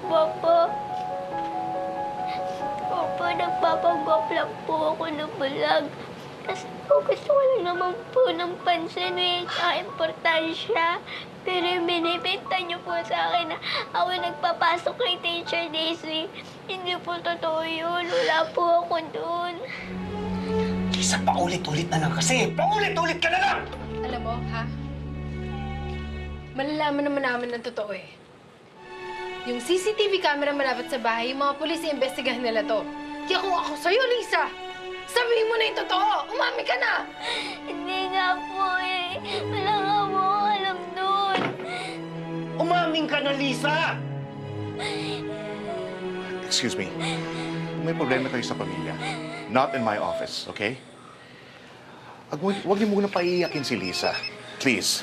Papa. Opo, nagpapanggap lang po ako ng bulag. Kasi po gusto ko lang naman po ng pansin sa importansya. Pero yung binibenta niyo po sa akin na ako nagpapasok kay Teacher Daisy, hindi po totoo yun. Wala po ako doon. Lisa, paulit-ulit na lang kasi. Paulit-ulit ka na lang! Alam mo, ha? Malalaman naman namin ng totoo eh. Yung CCTV camera malapit sa bahay, yung mga pulis iimbestigahan nila to. Kaya kung ako sa'yo, Lisa, sabihin mo na yung totoo! Umami ka na! Hindi nga po eh. Wala nga po ako alam doon. Umaming ka na, Lisa! Excuse me. Kung may problema kayo sa pamilya, not in my office, okay? Huwag niyo muna paiiyakin si Lisa. Please.